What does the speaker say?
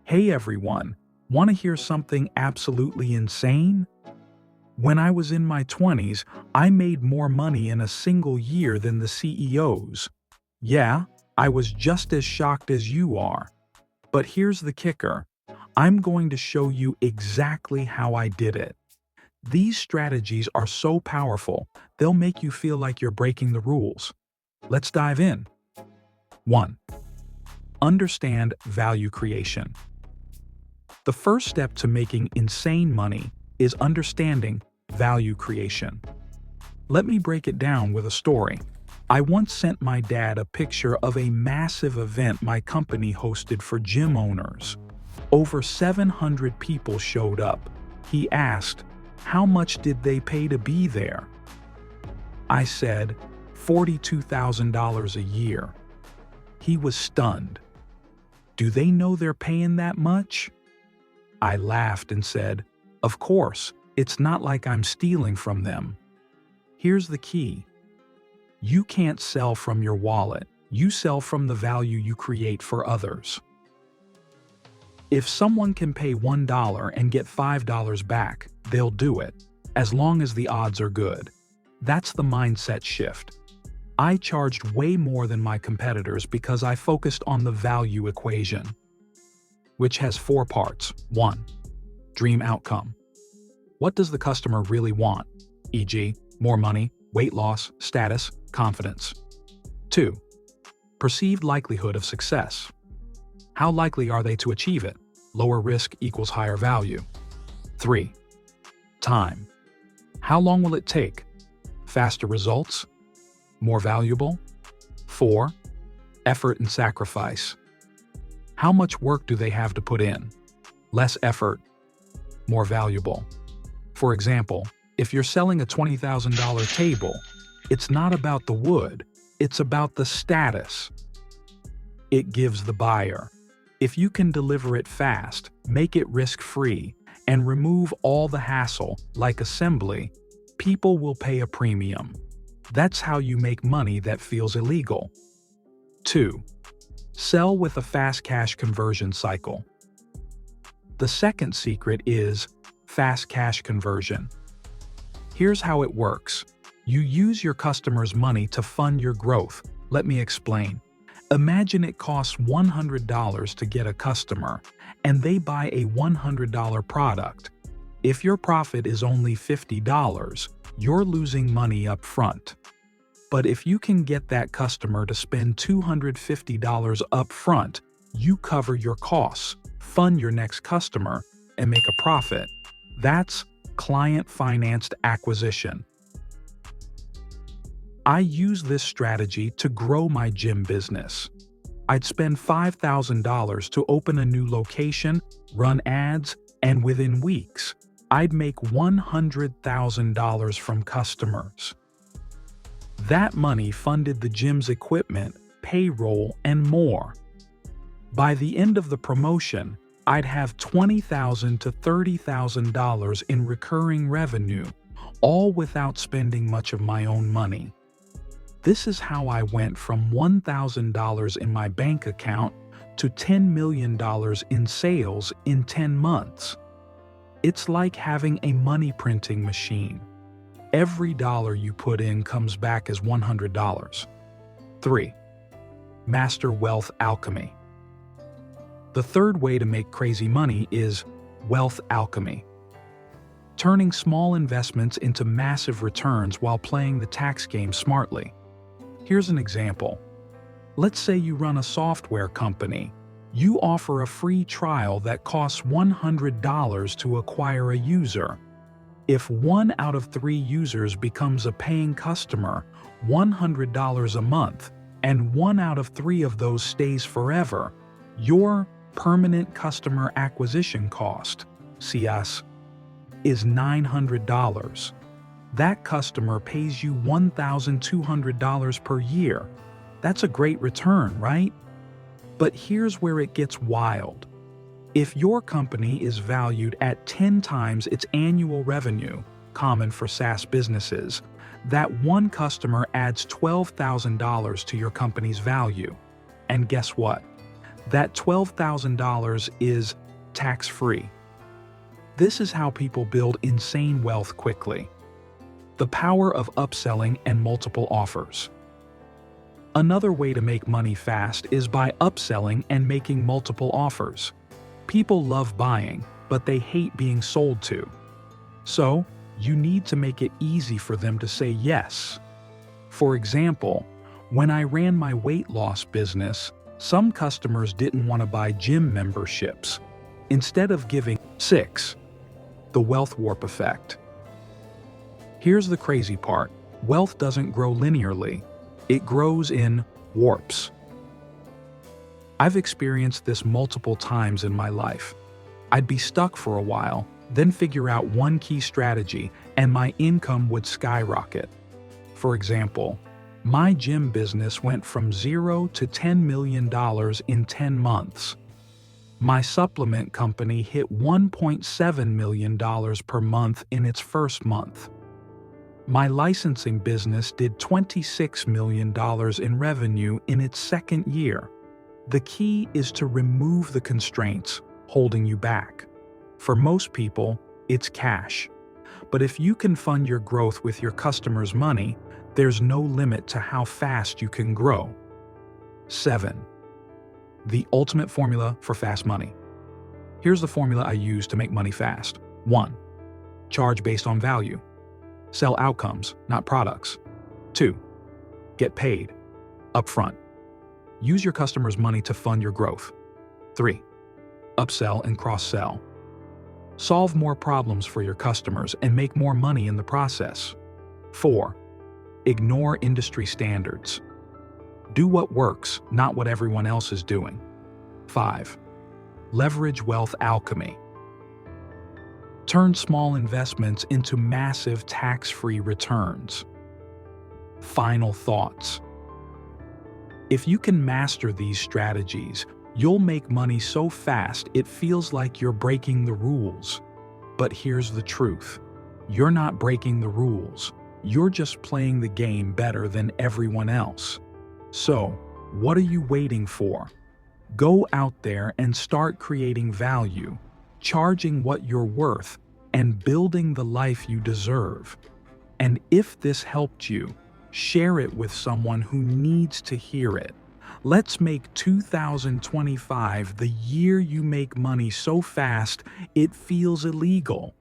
Hey everyone, want to hear something absolutely insane? When I was in my 20s, I made more money in a single year than the CEOs. Yeah, I was just as shocked as you are. But here's the kicker. I'm going to show you exactly how I did it. These strategies are so powerful, they'll make you feel like you're breaking the rules. Let's dive in. 1. Understand value creation. The first step to making insane money is understanding value creation. Let me break it down with a story. I once sent my dad a picture of a massive event my company hosted for gym owners. Over 700 people showed up. He asked, "How much did they pay to be there?" I said, $42,000 a year. He was stunned. "Do they know they're paying that much?" I laughed and said, "Of course, it's not like I'm stealing from them." Here's the key. You can't sell from your wallet. You sell from the value you create for others. If someone can pay $1 and get $5 back, they'll do it, as long as the odds are good. That's the mindset shift. I charged way more than my competitors because I focused on the value equation, which has 4 parts. 1. Dream outcome. What does the customer really want? E.g., more money, weight loss, status, confidence. 2. Perceived likelihood of success. How likely are they to achieve it? Lower risk equals higher value. 3. Time. How long will it take? Faster results? More valuable? 4. Effort and sacrifice. How much work do they have to put in? Less effort, more valuable. For example, if you're selling a $20,000 table, it's not about the wood, it's about the status it gives the buyer. If you can deliver it fast, make it risk-free, and remove all the hassle, like assembly, people will pay a premium. That's how you make money that feels illegal. 2. Sell with a fast cash conversion cycle. The second secret is fast cash conversion. Here's how it works. You use your customers' money to fund your growth. Let me explain. Imagine it costs $100 to get a customer, and they buy a $100 product. If your profit is only $50, you're losing money up front. But if you can get that customer to spend $250 up front, you cover your costs, fund your next customer, and make a profit. That's client-financed acquisition. I used this strategy to grow my gym business. I'd spend $5,000 to open a new location, run ads, and within weeks, I'd make $100,000 from customers. That money funded the gym's equipment, payroll, and more. By the end of the promotion, I'd have $20,000 to $30,000 in recurring revenue, all without spending much of my own money. This is how I went from $1,000 in my bank account to $10 million in sales in 10 months. It's like having a money printing machine. Every dollar you put in comes back as $100. 3. Master wealth alchemy. The third way to make crazy money is wealth alchemy. Turning small investments into massive returns while playing the tax game smartly. Here's an example. Let's say you run a software company. You offer a free trial that costs $100 to acquire a user. If 1 out of 3 users becomes a paying customer, $100 a month, and 1 out of 3 of those stays forever, your permanent customer acquisition cost, CS, is $900. That customer pays you $1,200 per year. That's a great return, right? But here's where it gets wild. If your company is valued at 10 times its annual revenue, common for SaaS businesses, that one customer adds $12,000 to your company's value. And guess what? That $12,000 is tax-free. This is how people build insane wealth quickly. The power of upselling and multiple offers. Another way to make money fast is by upselling and making multiple offers. People love buying, but they hate being sold to. So, you need to make it easy for them to say yes. For example, when I ran my weight loss business, some customers didn't want to buy gym memberships. Instead of giving 6, the wealth warp effect. Here's the crazy part. Wealth doesn't grow linearly. It grows in warps. I've experienced this multiple times in my life. I'd be stuck for a while, then figure out one key strategy, and my income would skyrocket. For example, my gym business went from $0 to $10 million in 10 months. My supplement company hit $1.7 million per month in its first month. My licensing business did $26 million in revenue in its second year. The key is to remove the constraints holding you back. For most people, it's cash. But if you can fund your growth with your customers' money, there's no limit to how fast you can grow. 7. The ultimate formula for fast money. Here's the formula I use to make money fast. 1. Charge based on value. Sell outcomes, not products. 2. Get paid upfront. Use your customers' money to fund your growth. 3. Upsell and cross-sell. Solve more problems for your customers and make more money in the process. 4. Ignore industry standards. Do what works, not what everyone else is doing. 5. Leverage wealth alchemy. Turn small investments into massive tax-free returns. Final thoughts. If you can master these strategies, you'll make money so fast it feels like you're breaking the rules. But here's the truth. You're not breaking the rules. You're just playing the game better than everyone else. So, what are you waiting for? Go out there and start creating value, charging what you're worth, and building the life you deserve. And if this helped you, share it with someone who needs to hear it. Let's make 2025 the year you make money so fast it feels illegal.